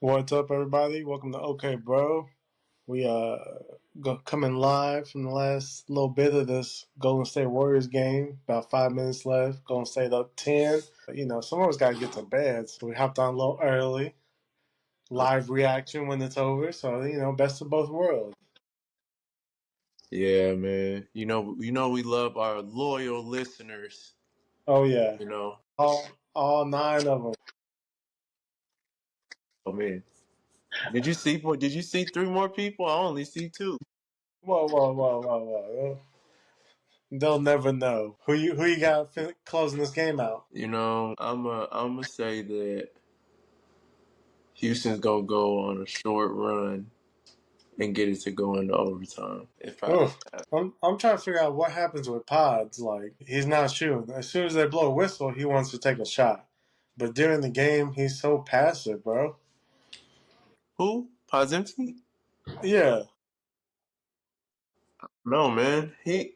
What's up, everybody? Welcome to OkBro. We coming live from the last little bit of this Golden State Warriors game. About 5 minutes left. Golden State up 10. Some of us got to get to bed, so we hopped on a little early. Live reaction when it's over. So best of both worlds. Yeah, man. You know we love our loyal listeners. Oh yeah, You know, all nine of them. oh man, did you see three more people? I only see two. Whoa, whoa, whoa, whoa, whoa. They'll never know who you got closing this game out. I'm gonna say that Houston's gonna go on a short run and get it to go into overtime. It probably Oof. I'm trying to figure out what happens with Pods. Like he's not shooting. As soon as they blow a whistle, he wants to take a shot. But during the game, he's so passive, bro. who Pozinski? Yeah, No, man. he's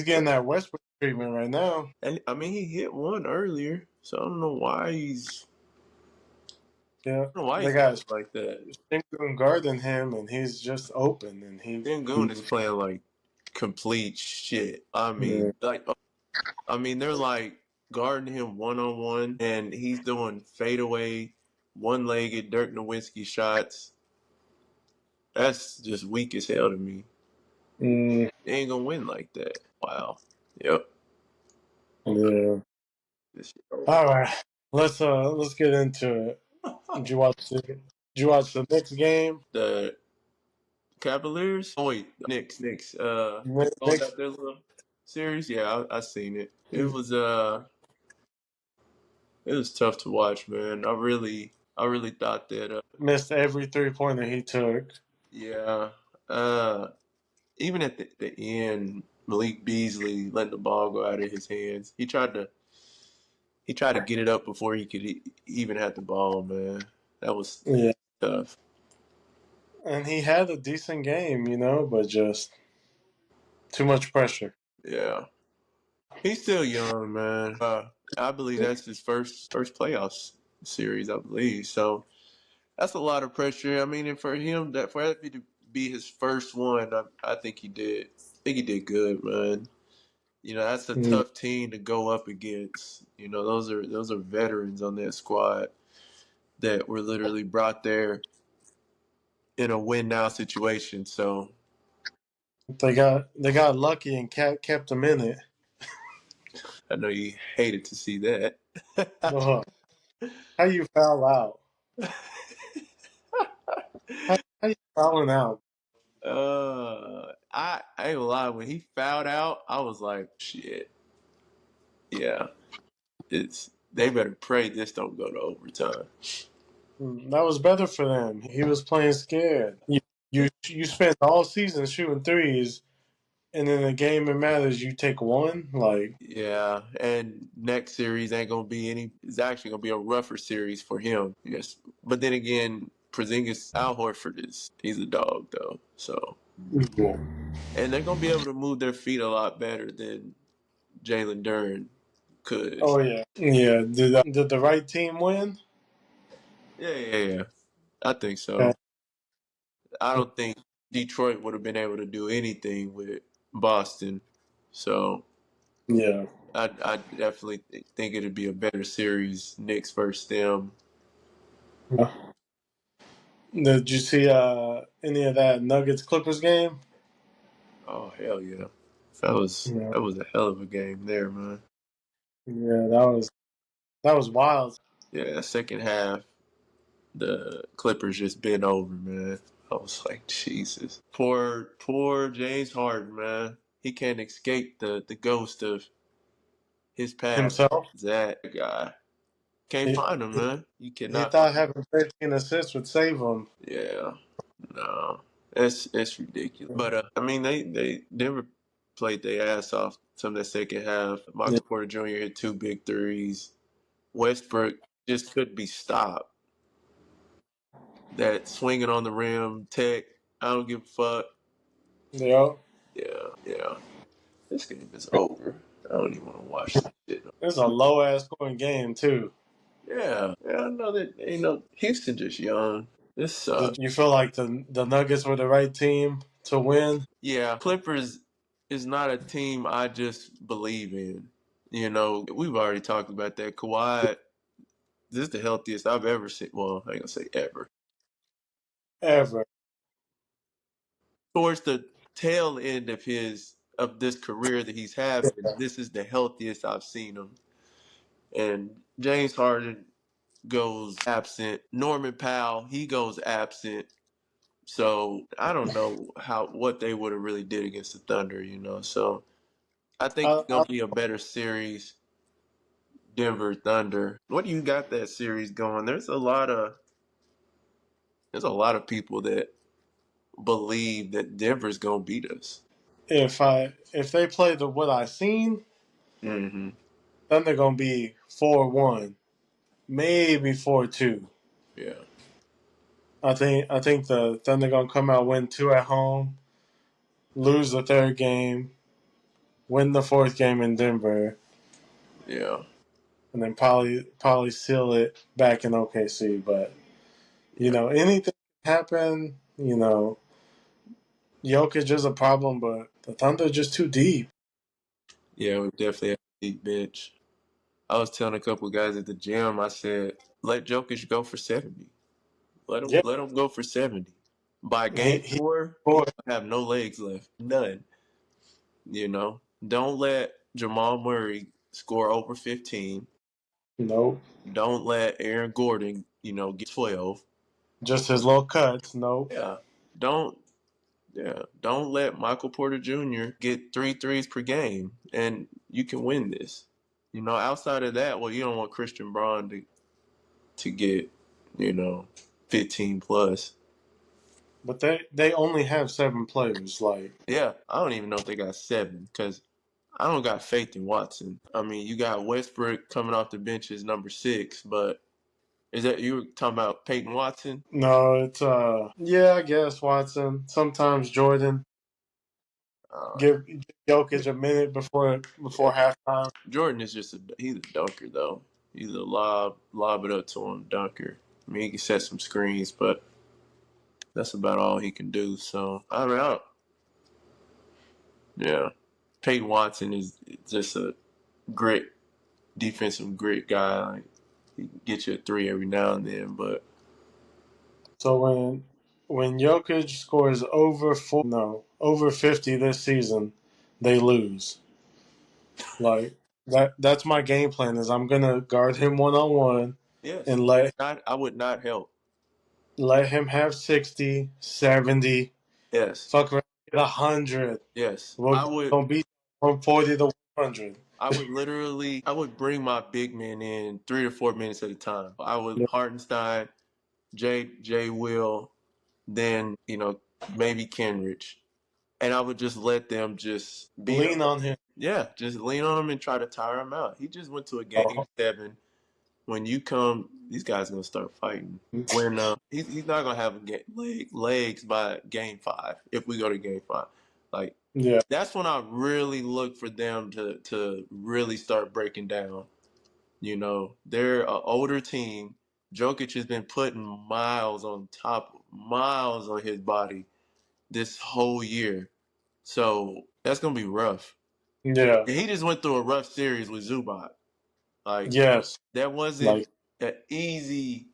getting that Westbrook treatment right now. He hit one earlier, so I don't know why he's Yeah, I don't know why they he's got like that. Shingun guarding him, and he's just open, and Sengun is playing like complete shit. yeah. They're like guarding him one on one, and he's doing fadeaway, one legged Dirk Nowitzki shots. That's just weak as hell to me. Mm, They ain't gonna win like that. Wow. Yep. yeah. This shit over. All right, let's get into it. Did you watch the next game? The Cavaliers. Oh wait, Knicks. Close Next out their little series. Yeah, I seen it. It was tough to watch, man. I really thought that. missed every 3-pointer he took. Yeah. Uh, Even at the end, Malik Beasley letting the ball go out of his hands. He tried to get it up before he could even have the ball, man. That was Yeah. tough. And he had a decent game, but just too much pressure. Yeah. He's still young, man. I believe that's his first playoffs series, I believe. So that's a lot of pressure. And for him for that to be his first one, I think he did. I think he did good, man. That's a Mm. tough team to go up against. Those are veterans on that squad that were literally brought there in a win now situation. So They got lucky and kept him in it. I know you hated to see that. Ugh. How you foul out? How you fouling out? I ain't gonna lie. When he fouled out, I was like, shit. Yeah, it's they better pray this don't go to overtime. That was better for them. He was playing scared. You spent all season shooting threes, and in a game that matters, you take one. Like, Yeah, and next series ain't gonna be any. It's actually gonna be a rougher series for him. Yes, but then again, Porzingis, Al Horford he's a dog though. So, yeah. and they're gonna be able to move their feet a lot better than Jalen Duren could. Oh yeah, yeah. Did the right team win? Yeah. I think Okay. so. I don't think Detroit would have been able to do anything with Boston. So Yeah. I definitely think it'd be a better series, Knicks versus them. Did you see any of that Nuggets Clippers game? Oh hell yeah, that was Yeah, that was a hell of a game there, man. yeah, that was wild. Yeah, second half, the Clippers just bent over, man. I was like, Jesus, poor James Harden, man. He can't escape the ghost of his past. Himself. That guy can't He, find him, he, man. You he cannot find. thought having 13 assists would save him. Yeah, no, it's ridiculous. But they never played their ass off some of the second half. Yeah, Michael Porter Jr. hit two big threes. Westbrook just couldn't be stopped. That swinging on the rim, tech. I don't give a fuck. yeah. Yeah. This game is over. I don't even want to watch this shit. It's a low ass scoring game too. Yeah, I know that. Houston just young. This Did sucks. you feel like the Nuggets were the right team to win? Yeah, Clippers is not a team I just believe in. We've already talked about that. Kawhi, this is the healthiest I've ever seen. Well, I ain't gonna say ever. Ever. Towards the tail end of this career that he's having, this is the healthiest I've seen him. And James Harden goes absent. Norman Powell, he goes absent. So I don't know what they would have really did against the Thunder. So I think I, it's I, gonna be a better series, Denver Thunder. What do you got that series going? There's a lot of people that believe that Denver's gonna beat us. if they play what I seen, Mm-hmm. then they're gonna be 4-1, maybe 4-2. Yeah. I think the Thunder gonna come out, win two at home, lose the third game, win the fourth game in Denver, Yeah. and then probably seal it back in OKC. But Yeah. anything can happen. Jokic is a problem, but the Thunder are just too deep. Yeah, we definitely have a deep bench. I was telling a couple of guys at the gym, I said, let Jokic go for 70. Yeah, Let him go for 70. By he game he four, he scored. have no legs left. None. Don't let Jamal Murray score over 15. Nope, Don't let Aaron Gordon, get 12. just his little cuts. Nope, Yeah. Don't don't let Michael Porter Jr. get three threes per game and you can win this. Outside of that, well, you don't want Christian Braun to get, you know, 15 plus. but they only have 7 players. Like, Yeah, I don't even know if they got seven because I don't got faith in Watson. I mean, you got Westbrook coming off the bench as number six, but is that you were talking about Peyton Watson? no, it's yeah, I guess Watson. Sometimes Jordan. Uh, Give Jokic a minute yeah, before halftime. Jordan is he's a dunker though. He's a lob it up to him dunker. I mean, he can set some screens, but that's about all he can do. So I mean, yeah, Peyton Watson is just a great defensive grit guy. Like, he can get you a three every now and then, but So when Jokic scores over 50 this season, they lose. Like that's my game plan is I'm gonna guard him 1-on-1 yes, and let I would not help. let him have 60, 70, Yes, fuck around, get 100. yes, We're gonna beat from 40 to 100. I would bring my big men in 3 to 4 minutes at a time. I would Hartenstein, J Will, then maybe Kenrich, and I would just let them just beat Lean up. on him. Yeah, just lean on him and try to tire him out. He just went to a game Oh, 7. When you come, these guys are gonna start fighting. When he's not gonna have legs by game 5 if we go to game 5. Like yeah, that's when I really look for them to really start breaking down. They're an older team. Jokic has been putting miles on his body this whole year. So that's gonna be rough. yeah, And he just went through a rough series with Zubac. Like yes. that wasn't Like an easy.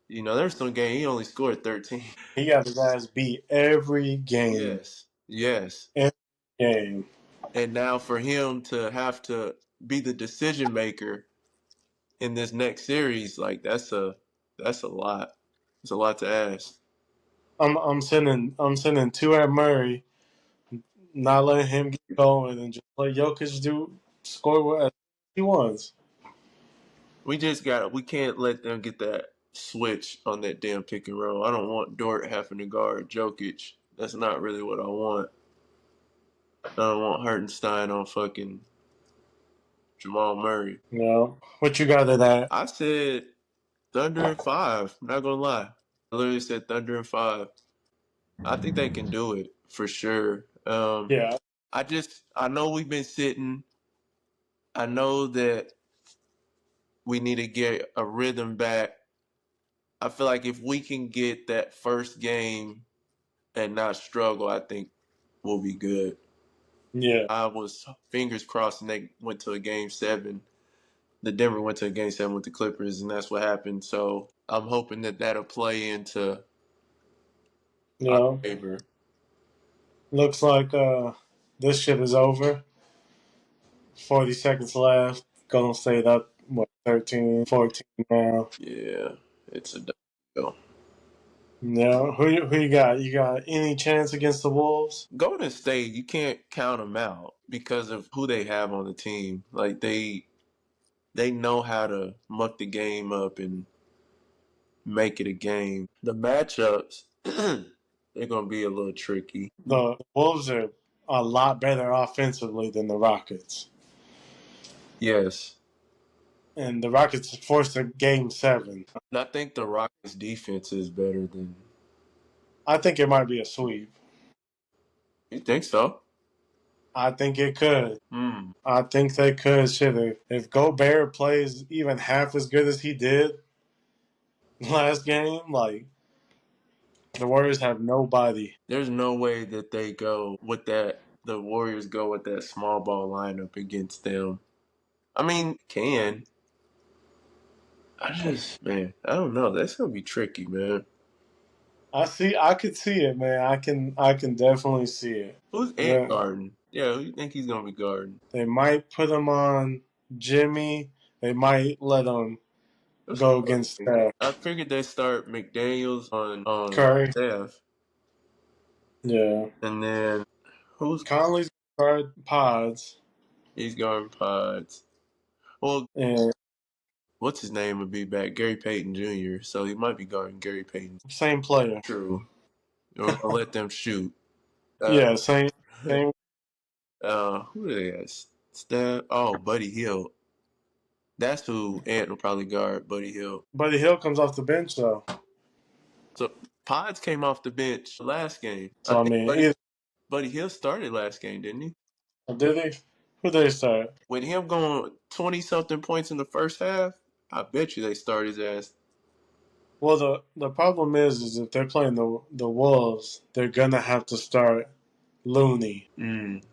There's some game he only scored 13. he got his ass beat every game. Yes, yes. Every game. And now for him to have to be the decision maker in this next series, like that's a lot. It's a lot to ask. I'm sending two at Murray, not letting him get going, and just let Jokic score what he wants. We can't let them get that switch on that damn pick and roll. I don't want Dort having to guard Jokic. That's not really what I want. I don't want Hartenstein on fucking Jamal Murray. What you got to that? I said Thunder in 5. I'm not gonna lie. I literally said Thunder in 5. I think they can do it for sure. Yeah, I know we've been sitting. I know that we need to get a rhythm back. I feel like if we can get that first game and not struggle, I think we'll be good. Yeah, I was fingers crossed, and they went to a game seven. The Denver went to a game seven with the Clippers, and that's what happened. So I'm hoping that that'll play into you our know, favor. looks like this shit is over. 40 seconds left. Golden State up what 13-14 now. Yeah, it's a done deal. No, who you got? You got any chance against the Wolves? Golden State, you can't count them out because of who they have on the team. Like they know how to muck the game up and make it a game. The matchups, they're gonna be a little tricky. The Wolves are a lot better offensively than the Rockets, Yes, and the Rockets forced a game seven. and I think the Rockets' defense is better than. I think it might be a sweep. You think so? I think it could. Hmm. I think they could. Shit, if Gobert plays even half as good as he did last game, like the Warriors have nobody. There's no way that they go with that. The Warriors go with that small ball lineup against them. I mean, can I just man? I don't know. That's gonna be tricky, man. I could see it, man. I can definitely see it. Who's Ant The, guarding? Yeah, who you think he's gonna be guarding? they might put him on Jimmy. They might let him That's what go I was against thinking. I figured they start McDaniels on Curry. Steph, Yeah, and then who's Conley's guard Pods, he's guarding Pods. Well, and what's his name would be back? Gary Payton Jr. So he might be guarding Gary Payton. same player. True. We're gonna let them shoot. Uh, Yeah, same. who they got? Steph. Oh, Buddy Hill. That's who Ant will probably guard. Buddy Hill. Buddy Hill comes off the bench though, So Pods came off the bench last game. I so I think mean, Buddy Hill started last game, didn't he? did they? Who they start? With him going 20 something points in the first half, I bet you they start his ass. Well, the problem is if they're playing the Wolves, they're gonna have to start Looney. Mm.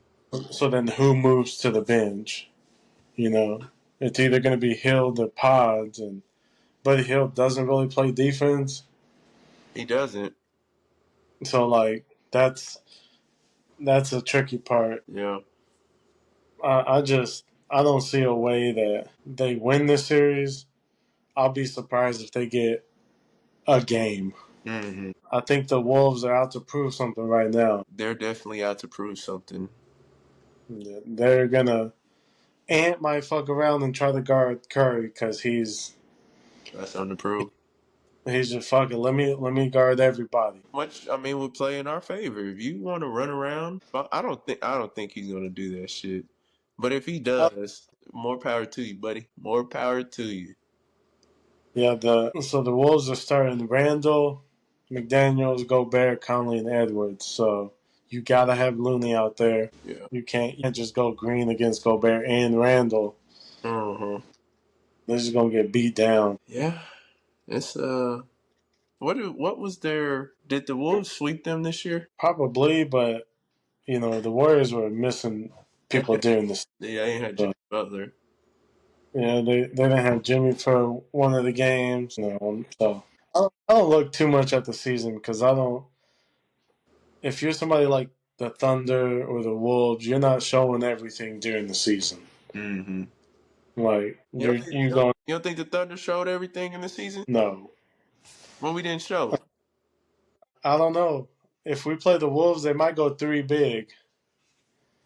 So then, who moves to the bench? You know, it's either gonna be Hill or Pods, and Buddy Hill doesn't really play defense, He doesn't. so like that's a tricky part. Yeah. I don't see a way that they win this series. I'll be surprised if they get a game. Hmm. I think the Wolves are out to prove something right now. They're definitely out to prove something. Yeah, they're gonna. Ant might fuck around and try to guard Curry because That's something to prove. he's just fucking. Let me guard everybody. Which I mean would play in our favor. If you want to run around, but I don't think he's gonna do that shit. But if he does, more power to you, buddy. More power to you. Yeah, the Wolves are starting Randall, McDaniels, Gobert, Conley, and Edwards. So you gotta have Looney out there. Yeah. You can't just go green against Gobert and Randall. Uh-huh. They're just gonna get beat down. Yeah. It's what was their did the Wolves sweep them this year? Probably, but the Warriors were missing people during this. Yeah, I ain't had So, Jimmy Butler. they didn't have Jimmy for one of the games. So I don't look too much at the season because I don't. If you're somebody like the Thunder or the Wolves, you're not showing everything during the season. Mm-hmm. Like You don't, you going you don't think the Thunder showed everything in the season? no. Well, we didn't show. I don't know. If we play the Wolves, they might go three big.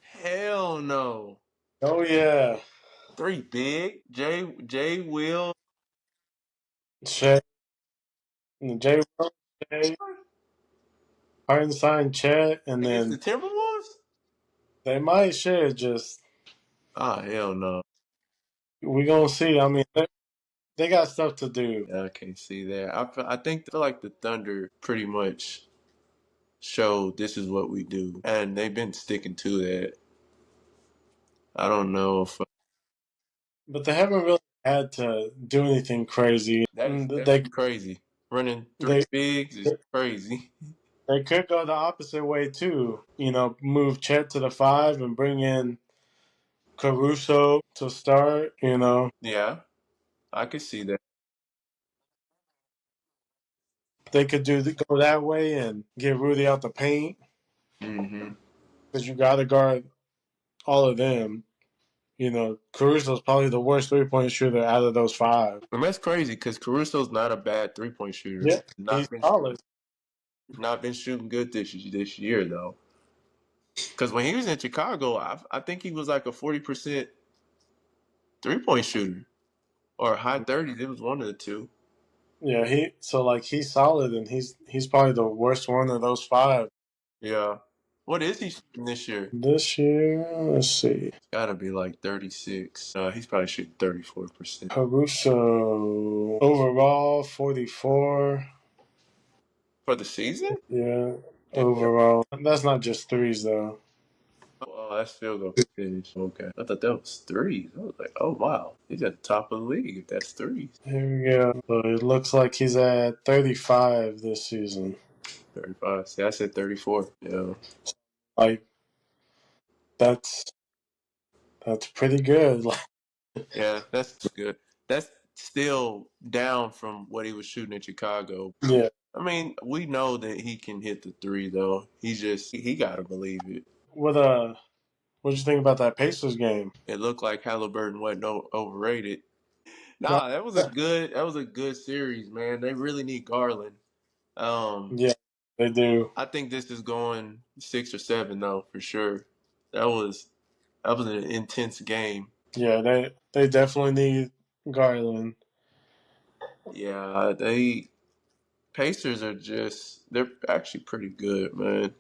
Hell no. Oh yeah, Three big. Jay Will Shea, Jay, Shea, Hartenstein, Chet, and against the then Timberwolves? they might share. Just Ah, hell no. we gonna see. I mean, they got stuff to do. I can't see that. I feel like the Thunder pretty much showed this is what we do, and they've been sticking to that. I don't know if But they haven't really had to do anything crazy. That is They definitely crazy. Running three they bigs is crazy. they could go the opposite way too. Move Chet to the five and bring in Caruso to start. Yeah, I could see that. They could go that way and get Rudy out the paint Hmm. because you got to guard all of them. Caruso's probably the worst 3-point shooter out of those five. And that's crazy because Caruso's not a bad 3-point shooter. Yeah, he's solid. Not been shooting good this year though. Because when he was in Chicago, I think he was like a 40% 3-point shooter or high 30s. It was one of the two. Yeah, he's solid, and he's probably the worst one of those five. Yeah. What is he shooting this year? This year, let's see. It's got to be like 36. He's probably shooting 34% Caruso overall 44. for the season. Yeah, Yeah. overall. That's not just threes though. Oh, that's field goal percentage. Okay. I thought that was threes. I was like, oh, wow. He's at the top of the league if that's threes. Here we go. So it looks like he's at 35 this season. 35. See, I said 34. Yeah. Like that's that's pretty good. Yeah, that's good. That's still down from what he was shooting in Chicago. Yeah. I mean, we know that he can hit the three, though. He got to believe it. What'd you think about that Pacers game? It looked like Halliburton wasn't overrated. No, Nah, that was a good series, man. They really need Garland. Um, yeah, they do. I think this is going 6 or 7 though for sure. That was that was an intense game. Yeah, they definitely need Garland. Yeah, they Pacers are they're actually pretty good, man.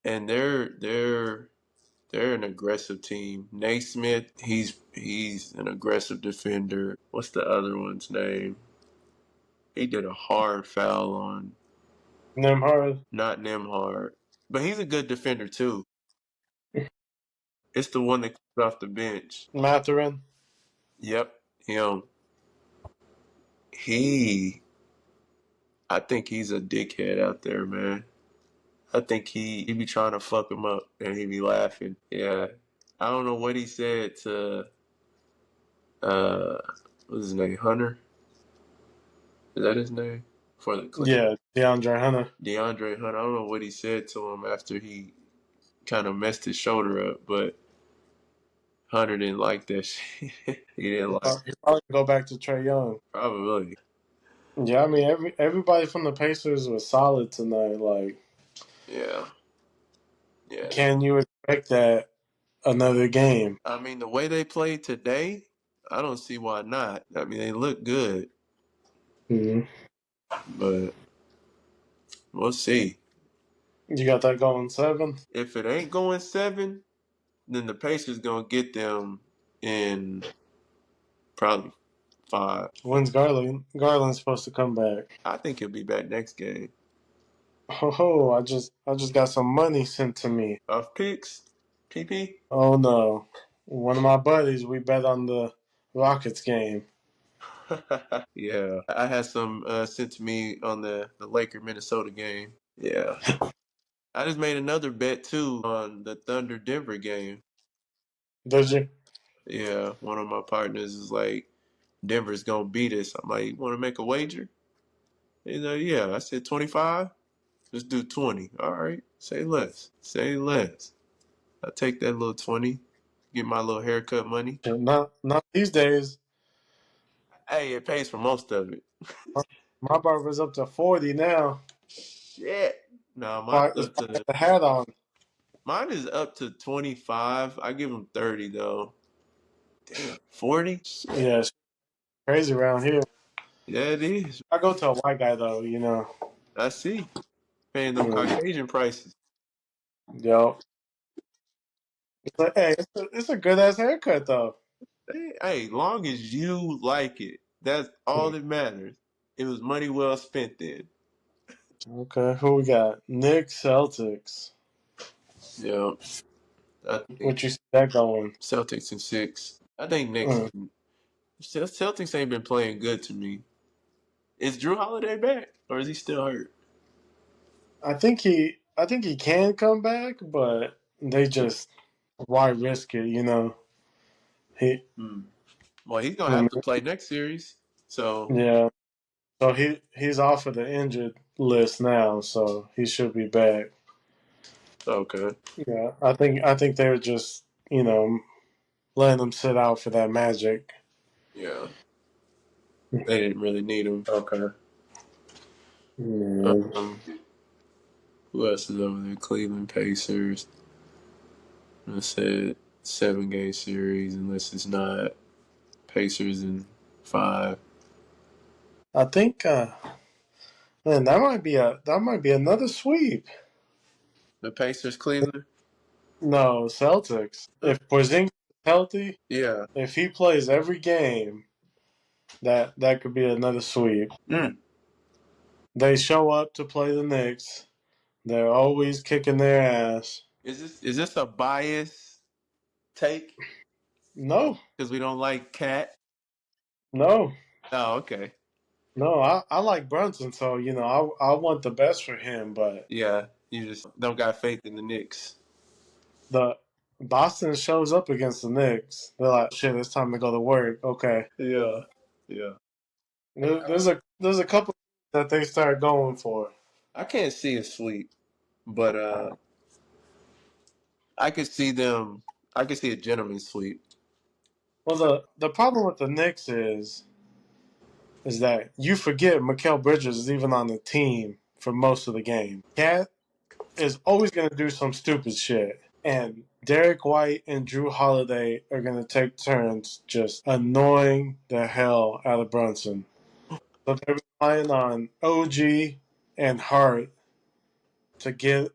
And they're an aggressive team. Naismith, he's an aggressive defender. What's the other one's name? He did a hard foul on Nemhard, not Nemhard, but he's a good defender too. It's the one that comes off the bench. Mathurin. Yep, him. He, I think he's a dickhead out there, man. I think he be trying to fuck him up, and he be laughing. Yeah, I don't know what he said to uh, what's his name, Hunter? Is that his name? For the Clippers, Yeah, DeAndre Hunter. DeAndre Hunter. I don't know what he said to him after he kind of messed his shoulder up, but Hunter didn't like that shit. He didn't like He probably go back to Trey Young. probably. Yeah, I mean everybody from the Pacers was solid tonight. Like, Yeah, yeah. can you expect that another game? I mean, the way they played today, I don't see why not. I mean, they look good, Mhm. but we'll see. You got that going 7. If it ain't going 7, then the Pacers gonna get them in probably 5. When's Garland? Garland's supposed to come back. I think he'll be back next game. Oh, I just got some money sent to me. Off picks, PP. Oh no, one of my buddies. We bet on the Rockets game. Yeah, I had some sent to me on the Laker Minnesota game. Yeah, I just made another bet too on the Thunder Denver game. Did you? Yeah, one of my partners is like, Denver's gonna beat us. I'm like, you want to make a wager? He's like, yeah. I said 25. Let's do 20. All right. Say less. Say less. I take that little 20. Get my little haircut money. Not these days. Hey, it pays for most of it. My barber's up to 40 now. Shit. No, It's probably got the hat on. mine is up to 25. I give him 30 though. Damn, 40? Yeah, it's crazy around here. Yeah, it is. I go to a white guy though. I see. Paying them Mm, Caucasian prices. yo, it's like, hey, it's a good ass haircut though. Hey, long as you like it, that's all Mm, that matters. It was money well spent then. okay, who we got? Knicks, Celtics. Yeah, I think What you see that going? Celtics in 6. I think Knicks Mm, Celtics ain't been playing good to me. Is Drew Holiday back, or is he still hurt? I think he can come back, but they just why risk it? You know, he. Hmm. Well, he's gonna I have mean, to play next series. So yeah. So he's off of the injured list now, so he should be back. okay, Yeah, I think they were just letting him sit out for that magic. yeah, they didn't really need him. Okay. Yeah. Um, who else is over there? Cleveland Pacers. I said 7 game series, unless it's not Pacers in 5. I think man, that might be another sweep. The Pacers, Cleveland. No, Celtics. Huh? If Porzingis is healthy, Yeah. if he plays every game, that could be another sweep. Mm. They show up to play the Knicks. They're always kicking their ass. Is this a bias take? No, Because we don't like Cat. no, Oh, okay. no. I like Brunson, so I want the best for him. But Yeah, you just don't got faith in the Knicks. the Boston shows up against the Knicks. They're like, oh shit, it's time to go to work. Okay, Yeah, yeah. there's a couple that they start going for. I can't see a sweep, but I could see them. I could see a gentleman's sweep. Well, the problem with the Knicks is that you forget Mikal Bridges is even on the team for most of the game. Cat is always going to do some stupid shit. And Derek White and Drew Holiday are going to take turns just annoying the hell out of Brunson. So they're relying on OG and Hart to get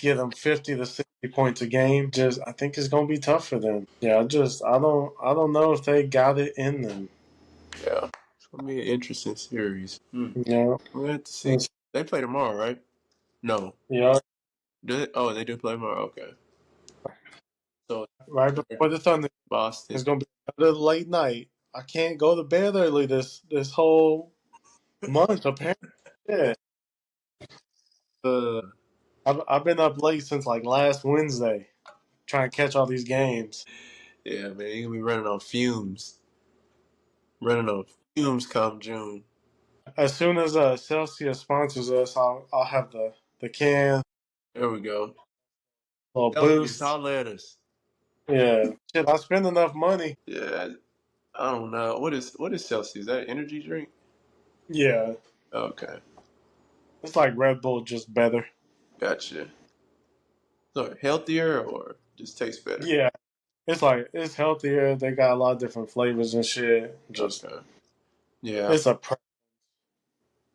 them 50 to 60 points a game. Just I think it's going to be tough for them. Yeah, I don't know if they got it in them. Yeah, it's gonna be an interesting series. You know, We'll have to see. They play tomorrow, right? No. yeah, Do they? Oh, they do play tomorrow. Okay. So right before the Thunder. Boston. It's gonna be another late night. I can't go to bed early this whole month. Apparently, yeah. Uh, I've been up late since like last Wednesday trying to catch all these games. yeah, man, you're gonna be running on fumes. Running on fumes come June. As soon as Celsius sponsors us, I'll have the can, There we go. little Celsius, boost. holler at us. Yeah, shit. I spend enough money. Yeah, I don't know. What is Celsius? Is that an energy drink? Yeah, Okay, it's like Red Bull, just better. gotcha. So healthier or just tastes better? Yeah, it's healthier. They got a lot of different flavors and shit. Just Okay. Yeah, it's a pre-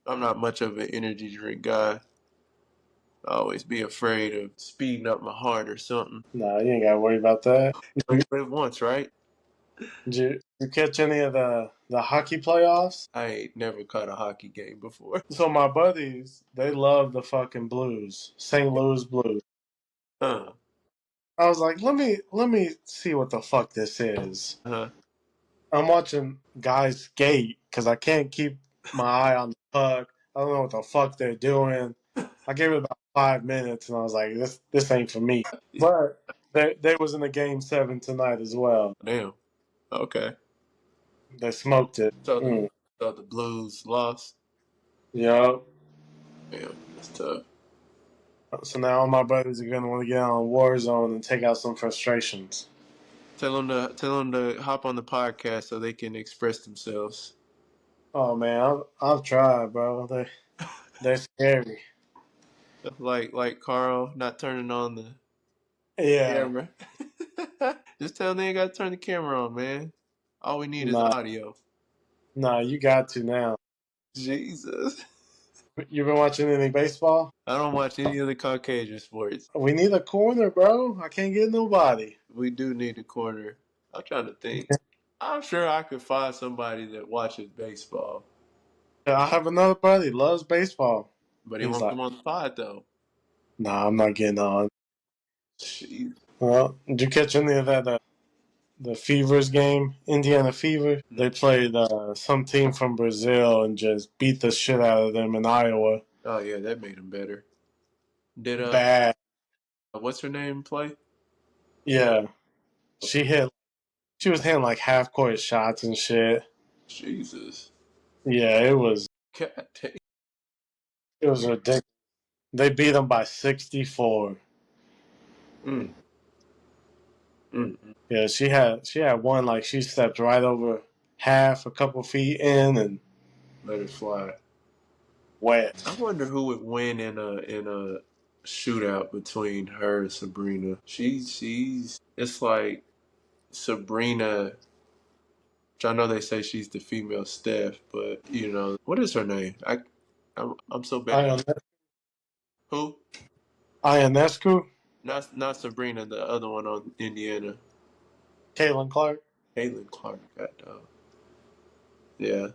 I'm not much of an energy drink guy. I always be afraid of speeding up my heart or something. nah. You ain't gotta worry about that. You live once, right? You catch any of the hockey playoffs? I ain't never caught a hockey game before. So my buddies, they love the fucking Blues, St. Louis Blues. Huh. I was like, let me see what the fuck this is. Uh-huh. I'm watching guys skate because I can't keep my eye on the puck. I don't know what the fuck they're doing. I gave it about 5 minutes and I was like, this ain't for me. But they was in the game 7 tonight as well. Damn. Okay. They smoked it. So the Mm. so the Blues lost. Yup. Damn, that's tough. So now all my buddies are gonna want to get on Warzone and take out some frustrations. Tell them to hop on the podcast so they can express themselves. Oh man, I've tried, bro. They're scary. Like Carl not turning on the Yeah, camera. Just tell them they ain't got to turn the camera on, man. All we need is nah, audio. nah. You got to now. Jesus. You been watching any baseball? I don't watch any of the Caucasian sports. We need a corner, bro. I can't get nobody. We do need a corner. I'm trying to think. I'm sure I could find somebody that watches baseball, I have another buddy loves baseball. but he He's won't like, come on the pod though. nah, I'm not getting on. Jeez. Well, did you catch any of that the Fevers game, Indiana Fever. No. They played some team from Brazil and just beat the shit out of them in Iowa. Oh yeah, that made him better. Did Bad. what's her name play? Yeah, she hit. She was hitting like half court shots and shit. Jesus. Yeah, it was. God damn. It was ridiculous. They beat them by 64. Mm, mm. Yeah, she had one like she stepped right over half, a couple feet in, and Let it fly. wet. I wonder who would win in a shootout between her and Sabrina. She's it's like Sabrina, which I know they say she's the female Steph, but what is her name? I'm so bad. Ion- Who? Ionescu, Not Sabrina, the other one on Indiana. Caitlin Clark. Caitlin Clark. God, yeah.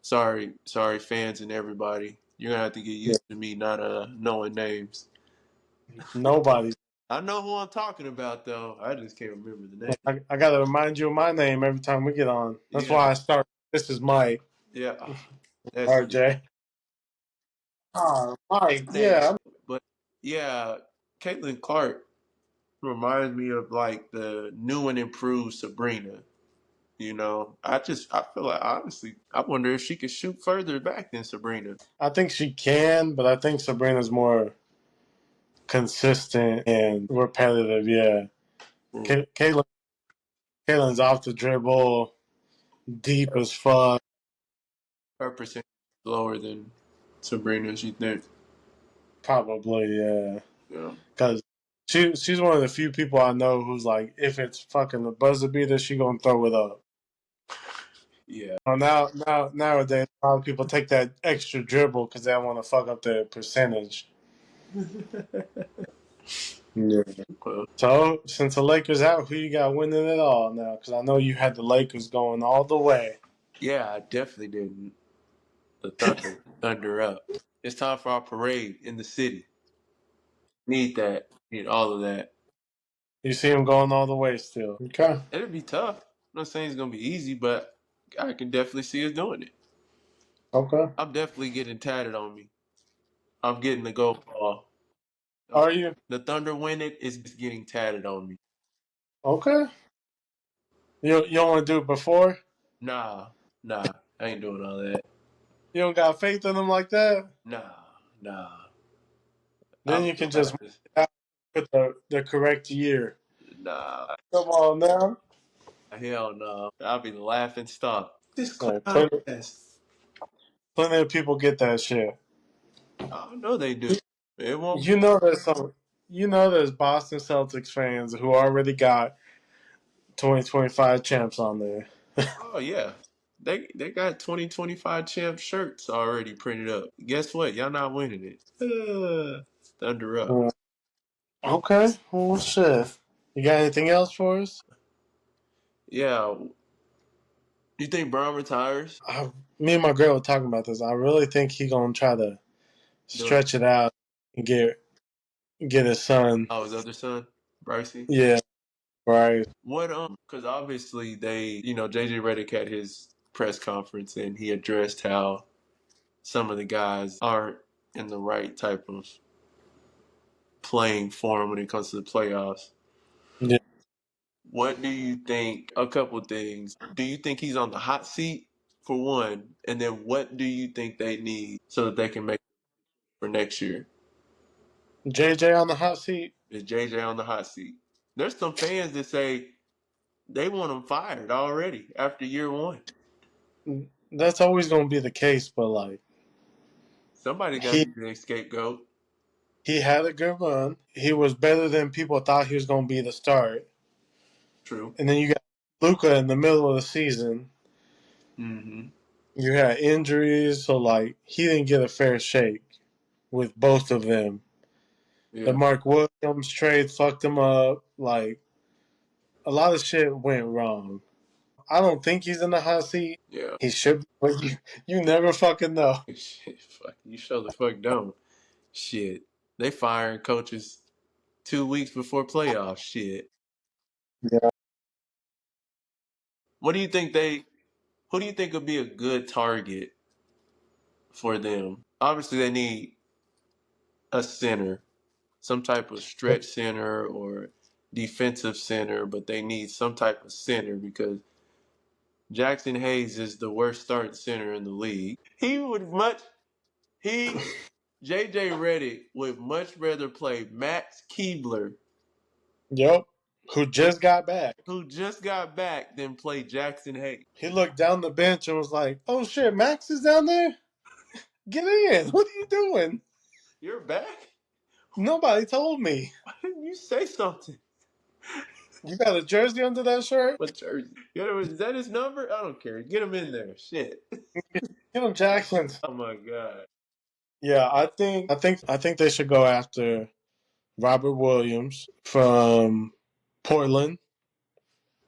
Sorry, fans and everybody. You're gonna have to get Yeah, used to me not knowing names. nobody. I know who I'm talking about though. I just can't remember the name. I gotta remind you of my name every time we get on. That's Yeah, why I start. This is Mike. yeah. That's RJ. Oh, Mike. name. Yeah. But yeah, Caitlin Clark reminds me of like the new and improved Sabrina. I feel like honestly, I wonder if she could shoot further back than Sabrina. I think she can, but I think Sabrina's more consistent and repetitive. Yeah. Mm. Caitlin's off the dribble, deep as fuck. Her percentage is lower than Sabrina's, you think? Probably, yeah. Yeah. Because she's one of the few people I know who's like, if it's fucking the buzzer beater, she gonna throw it up. Yeah. Nowadays, a lot of people take that extra dribble because they want to fuck up their percentage. Yeah. Well, So since the Lakers out, who you got winning it all now? Because I know you had the Lakers going all the way. yeah, I definitely didn't. The Thunder up. It's time for our parade in the city. Need that. Need all of that. You see them going all the way still. Okay. It'll be tough. I'm not saying it's gonna be easy, but I can definitely see us doing it. Okay. I'm definitely getting tatted on me. I'm getting the gold ball. Are you? The Thunder win it is getting tatted on me. Okay. You don't want to do it before? Nah, nah, I ain't doing all that. You don't got faith in them like that? Nah, nah. Then I'll you be can the just last. put the correct year. Nah, Come on now. hell no. I'll be the laughing stock. This Like, clown ass. plenty of people get that shit. I know they do. It won't be. You know there's some. You know there's Boston Celtics fans who already got 2025 champs on there. Oh yeah. They got 2025 champ shirts already printed up. Guess what? Y'all not winning it. Thunder up. Uh, okay. Well, shit. You got anything else for us? Yeah. You think Brown retires? Me and my girl were talking about this. I really think he gonna try to Do it. stretch it out and get his son. Oh, his other son, Brycey. Yeah. Right. What because obviously JJ Redick had his press conference and he addressed how some of the guys aren't in the right type of playing form when it comes to the playoffs. Yeah. What do you think? A couple things. Do you think he's on the hot seat for one? And then what do you think they need so that they can make it for next year? JJ on the hot seat. Is JJ on the hot seat? There's some fans that say they want him fired already after year one. That's always gonna be the case, but like Somebody got to he be the scapegoat. he had a good run. He was better than people thought he was gonna be the start. True. And then you got Luca in the middle of the season. Mm-hmm. You had injuries, so like he didn't get a fair shake with both of them. The Yeah. Mark Williams trade fucked him up. Like a lot of shit went wrong. I don't think he's in the hot seat. Yeah. He should, but you never fucking know. Shit, fuck. You show the fuck don't. Shit. They firing coaches 2 weeks before playoffs. Shit. Yeah. What do you think they? Who do you think would be a good target for them? Obviously, they need a center, some type of stretch center or defensive center, but they need some type of center because Jackson Hayes is the worst starting center in the league. He would much he JJ Redick would much rather play Max Keebler, Yep. Who just got back. who just got back, than play Jackson Hayes. He looked down the bench and was like, "Oh shit, Max is down there. Get in. What are you doing? You're back? Nobody told me. Why didn't you say something? You got a jersey under that shirt? What jersey? Is that his number? I don't care. Get him in there. Shit. Get him Jackson." Oh my god. Yeah, I think they should go after Robert Williams from Portland.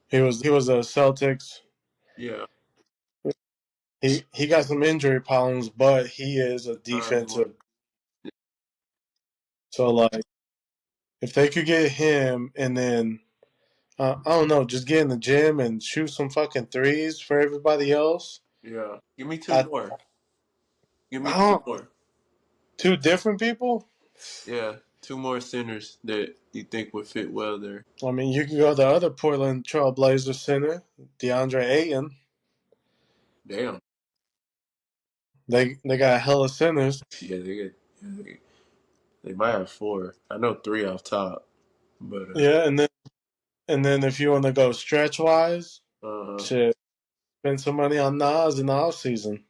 He was a Celtics. Yeah. He got some injury problems, but he is a He defensive. was. So like, if they could get him, and then I don't know, just get in the gym and shoot some fucking threes for everybody else. Yeah. Give me two I, more. Give me I two don't, more. two different people. Yeah. Two more centers that you think would fit well there. I mean, you can go the other Portland Trailblazer center, DeAndre Ayton. Damn. They got hella centers. Yeah, they might have four. I know three off top. But Yeah, and then if you want to go stretch wise, uh shit, spend some money on Nas in the off season.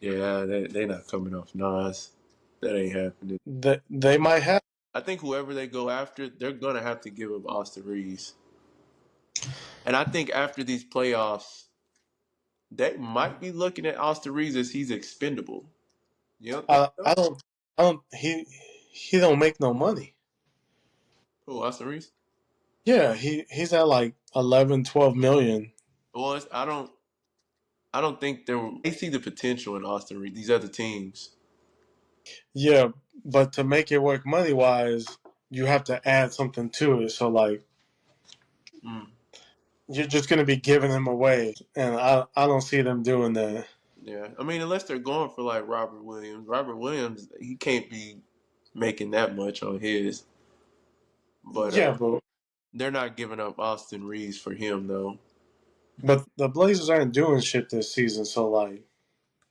yeah, they not coming off Nas. That ain't happening. They might have. I think whoever they go after, they're gonna have to give up Austin Reeves. And I think after these playoffs, they might be looking at Austin Reeves as he's expendable. You don't think I, so? I don't. I don't. He don't make no money. Who, Austin Reeves? Yeah, he's at like 11, 12 million. Well, I don't think they see the potential in Austin Reeves. These other teams. Yeah, but to make it work money wise, you have to add something to it. So like, Mm, you're just gonna be giving him away, and I don't see them doing that. yeah, I mean, unless they're going for like Robert Williams. Robert Williams, he can't be making that much on his. But Yeah, they're not giving up Austin Reeves for him though. but the Blazers aren't doing shit this season, so like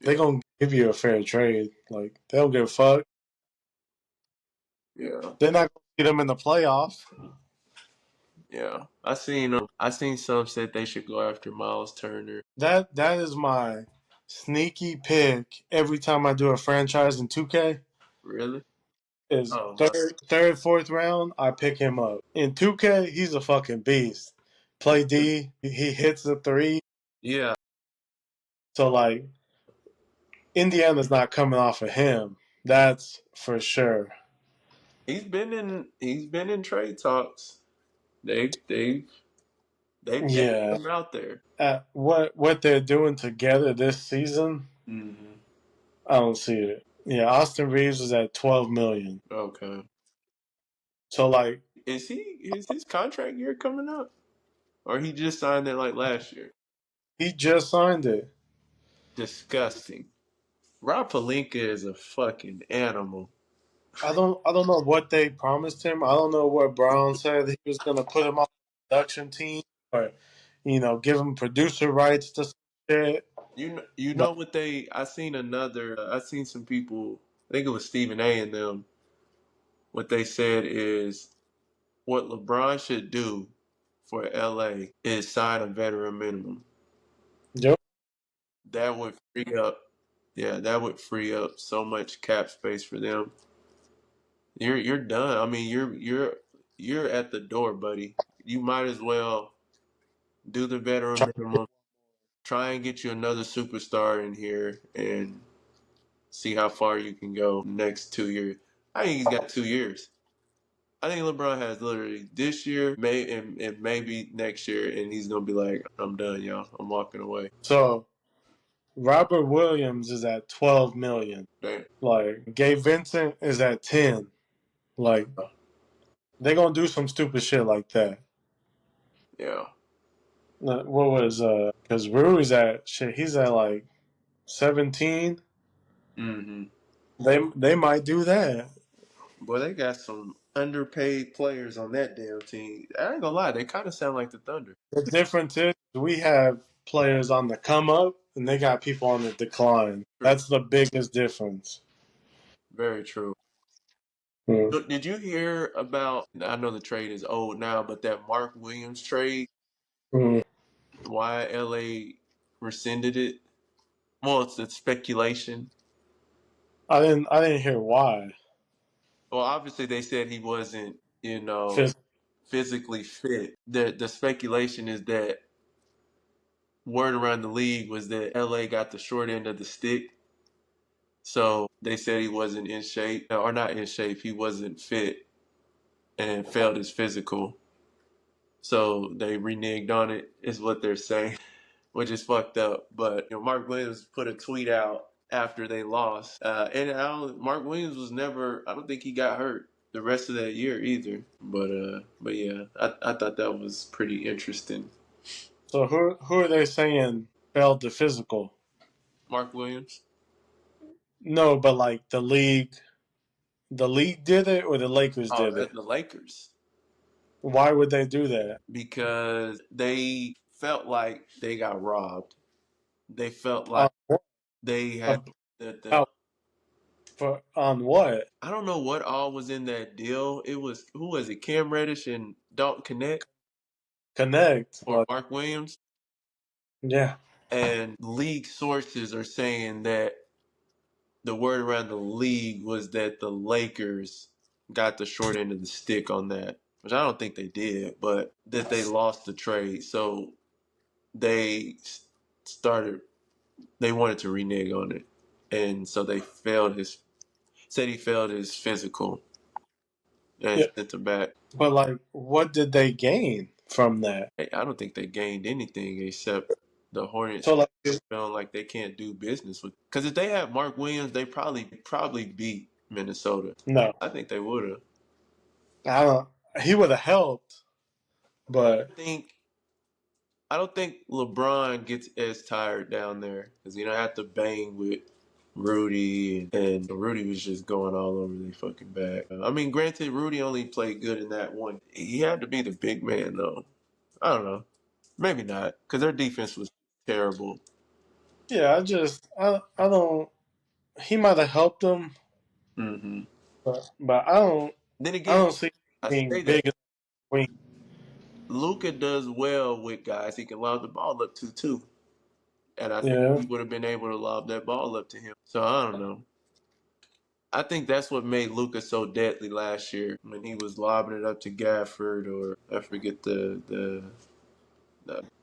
they Yeah, gonna give you a fair trade. Like they don't give a fuck. yeah, They're not gonna get them in the playoffs. yeah. I seen some said they should go after Miles Turner. That is my sneaky pick every time I do a franchise in 2K. Really? Is Oh my. third, fourth round, I pick him up. In 2K, he's a fucking beast. Play D, he hits the three. Yeah, So like Indiana's not coming off of him. That's for sure. he's been in trade talks. They've getting Yeah. him out there. What they're doing together this season, Hmm. I don't see it. Yeah, Austin Reeves is at 12 million. Okay. So like Is his contract year coming up? Or he just signed it like last year? he just signed it. Disgusting. Rob Palinka is a fucking animal. I don't know what they promised him. I don't know what Brown said he was gonna put him on the production team or give him producer rights to some shit. You But know what I seen some people, I think it was Stephen A and them, what they said is what LeBron should do for LA is sign a veteran minimum. yep. That would free up, yeah, that would free up so much cap space for them. You're done. I mean, you're at the door, buddy. You might as well do the veteran minimum. Try and get you another superstar in here and see how far you can go next 2 years. I think he's got 2 years. I think LeBron has literally this year, and maybe next year, and he's gonna be like, "I'm done, y'all. I'm walking away." So Robert Williams is at 12 million. Damn. Like Gabe Vincent is at 10. Like they gonna do some stupid shit like that. Yeah. What was because Rui's at shit? He's at like 17. Mm-hmm. They might do that. Boy, they got some underpaid players on that damn team. I ain't gonna lie, they kind of sound like the Thunder. The difference is we have players on the come up and they got people on the decline. True. That's the biggest difference. Very true. Hmm. Look, did you hear about? I know the trade is old now, but that Mark Williams trade, Hmm. why LA rescinded it? Well, it's a speculation. I didn't hear why. Well, obviously they said he wasn't, Phys- physically fit. The speculation is that word around the league was that LA got the short end of the stick. So they said he wasn't in shape, or not in shape. He wasn't fit and failed his physical. So they reneged on it, is what they're saying, which is fucked up. But Mark Williams put a tweet out after they lost, and Mark Williams was never. I don't think he got hurt the rest of that year either. But yeah, I thought that was pretty interesting. so who are they saying failed the physical? Mark Williams. No, but like the league did it or the Lakers Oh, did it. the Lakers, Why would they do that? because they felt like they got robbed. They felt On like what? they had the How, on what? I don't know what all was in that deal. It was, who was it? Cam Reddish and Dalton Connect Connect? for Like, Mark Williams. yeah. And league sources are saying that the word around the league was that the Lakers got the short end of the stick on that, which I don't think they did, but that they lost the trade. So they started, they wanted to renege on it. And so they said he failed his physical and Yeah. sent him back. But like, what did they gain from that? I don't think they gained anything except the Hornets So like, feeling like they can't do business with. Because if they had Mark Williams, they probably beat Minnesota. no, I think they would have. I don't. He would have helped, but Think I don't think LeBron gets as tired down there because you don't have to bang with Rudy, and Rudy was just going all over the fucking back. I mean, granted, Rudy only played good in that one. He had to be the big man though. I don't know. Maybe not because their defense was terrible. yeah, I don't. He might have helped them, Hmm. but I don't. Then I again, don't see I being say that big as a wing. Luca does well with guys he can lob the ball up to too, and I think Yeah, he would have been able to lob that ball up to him. So I don't know. I think that's what made Luca so deadly last year when he was lobbing it up to Gafford, or I forget the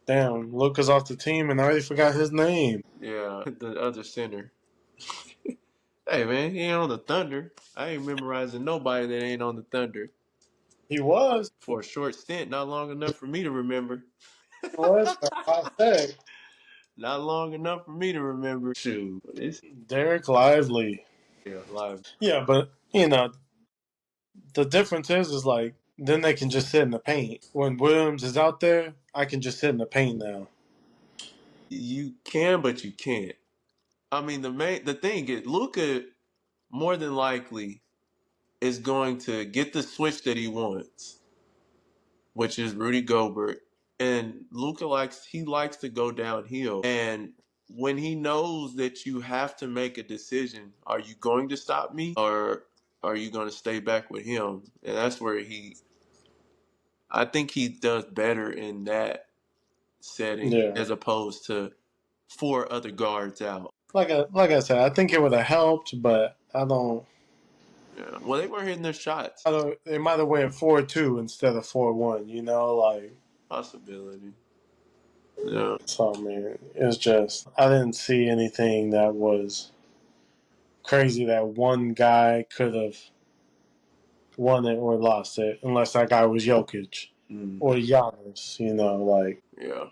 damn. Luca's off the team, and I already forgot his name. yeah, the other center. Hey man, he ain't on the Thunder. I ain't memorizing nobody that ain't on the Thunder He was. for a short stint, not long enough for me to remember. He was. I said Not long enough for me to remember. Shoot, it's Derek Lively. yeah, live. Yeah, but the difference is like then they can just sit in the paint. When Williams is out there, I can just sit in the paint now. You can, but you can't. I mean, the thing is, Luca more than likely is going to get the switch that he wants, which is Rudy Gobert. And Luca likes to go downhill. And when he knows that you have to make a decision, are you going to stop me or are you going to stay back with him? And that's where I think he does better in that setting Yeah. as opposed to four other guards out. Like I said, I think it would have helped, but I don't. Yeah. Well, they were hitting their shots. I don't. They might have went 4-2 instead of 4-1. Like Possibility. Yeah. so. I mean, it's just I didn't see anything that was crazy that one guy could have won it or lost it, unless that guy was Jokic or Hmm. Giannis. Like Yeah.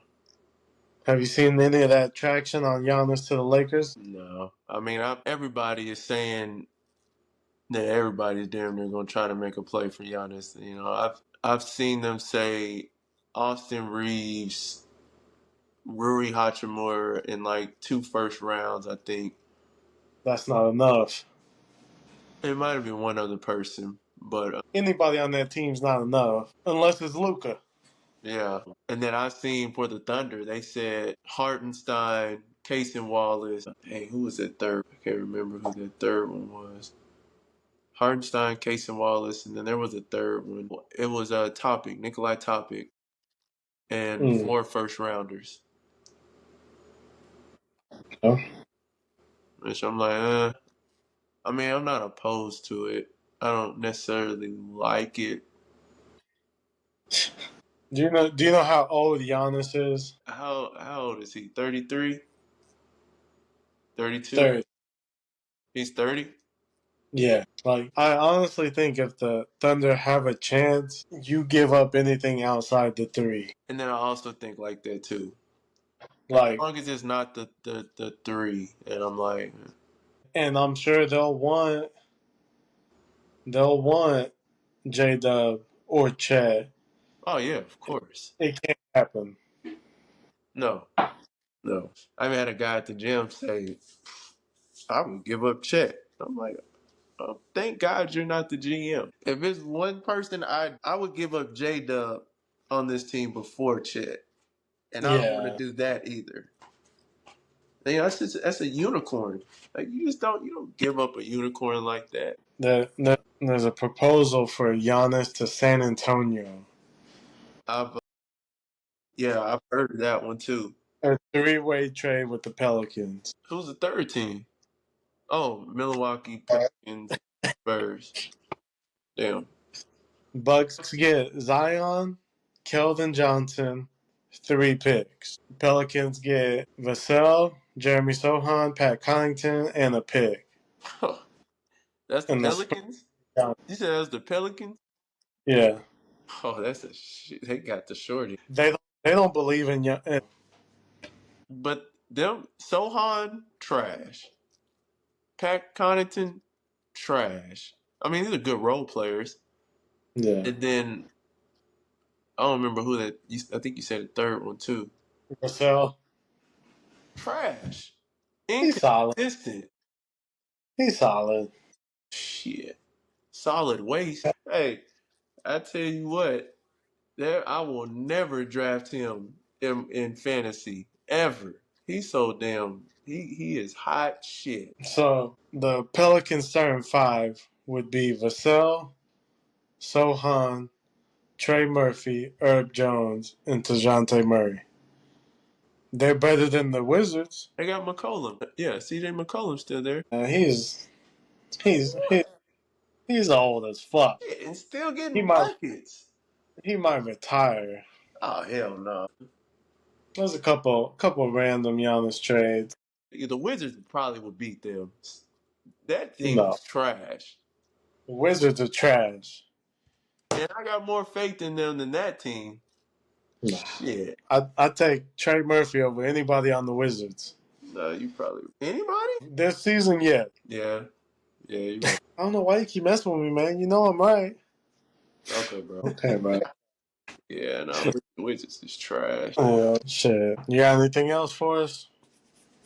have you seen any of that traction on Giannis to the Lakers? No. I mean, everybody is saying that everybody's damn near going to try to make a play for Giannis. I've seen them say Austin Reeves. Rui Hachimura in like 2 first rounds, I think. That's not enough. It might have been one other person, but Anybody on that team's not enough unless it's Luca. yeah. And then I seen for the Thunder, they said Hartenstein, Casey Wallace. Hey, who was that third? I can't remember who that third one was. Hartenstein, Casey Wallace, and then there was a third one. It was a Topic, Nikolai Topic, and Mm. 4 first rounders. Oh. Which I'm like, I mean, I'm not opposed to it. I don't necessarily like it. Do you know how old Giannis is? How old is he? 33? 32? 30. He's 30? Yeah. Like I honestly think if the Thunder have a chance, you give up anything outside the three. And then I also think like that too. As Like, long as it's not the three. And I'm like, and I'm sure they'll want J Dub or Chad. oh yeah, of course. It can't happen. No, no. I had a guy at the gym say, I would give up Chet. I'm like, oh, thank God you're not the GM. If it's one person, I would give up J Dub on this team before Chet. And I don't want to Yeah. do that either. That's a unicorn. Like you don't give up a unicorn like that. There's a proposal for Giannis to San Antonio. I've Yeah, I've heard of that one too. A three-way trade with the Pelicans. Who's the third team? Oh, Milwaukee Pelicans, Spurs. Damn. Bucks get Zion, Keldon Johnson, 3 picks. Pelicans get Vassell, Jeremy Sohan, Pat Connaughton, and a pick. That's the And the Spurs, Pelicans? You said that's the Pelicans? yeah, Oh, that's a shit. They got the shorty. they don't believe in you. But them Sohan trash. Pat Connaughton trash. I mean, these are good role players. Yeah, And then I don't remember who that. I think you said the third one too. Vassell, Trash. he's solid. Inconsistent. He's solid. Shit. Solid waste. Hey, I tell you what. There, I will never draft him in fantasy ever. He's so damn. He is hot shit. So the Pelicans starting five would be Vassell, Sohan, Trey Murphy, Herb Jones, and Tajante Murray. They're better than the Wizards. They got McCollum. Yeah, CJ McCollum's still there. He's he's old as fuck. Yeah, and still He getting might buckets. he might retire. Oh hell no. There's a couple random Giannis trades. The Wizards probably would beat them. That team No, was trash. the Wizards are trash. And I got more faith in them than that team. Nah, Shit. I take Trey Murphy over anybody on the Wizards No, you probably anybody? this season yet. Yeah. Yeah, you right. I don't know why you keep messing with me, man. You know I'm right. Okay, bro. Okay, bro. Yeah, no, Wizards is trash. Shit. You got anything else for us?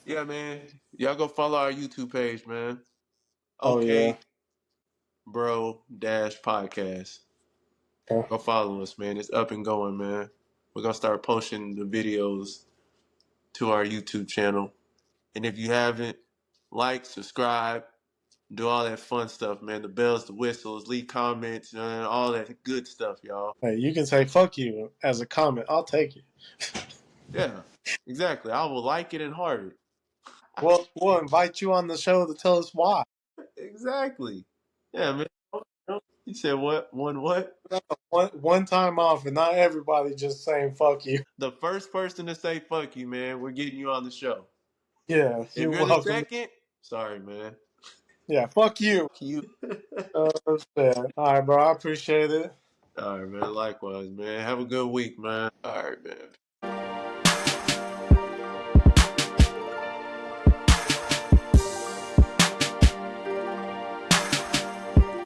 Yeah, man. Y'all go follow our YouTube page, man. Oh yeah. Okay, bro dash podcast. Okay. Go follow us, man. It's up and going, man. We're gonna start posting the videos to our YouTube channel. And if you haven't, like, subscribe, do all that fun stuff, man. The bells, the whistles, leave comments, and all that good stuff, y'all. Hey, you can say "fuck you" as a comment. I'll take it. Yeah, exactly. I will like it and heart it. We'll invite you on the show to tell us why. Exactly. Yeah, man. You said what? One what? One time off, and not everybody just saying "fuck you." The first person to say fuck you, man, we're getting you on the show. Yeah, If you're you're the welcome. second, sorry, man. Yeah, fuck you. You. Shit. All right, bro. I appreciate it. All right, man. Likewise, man. Have a good week, man. All right, man.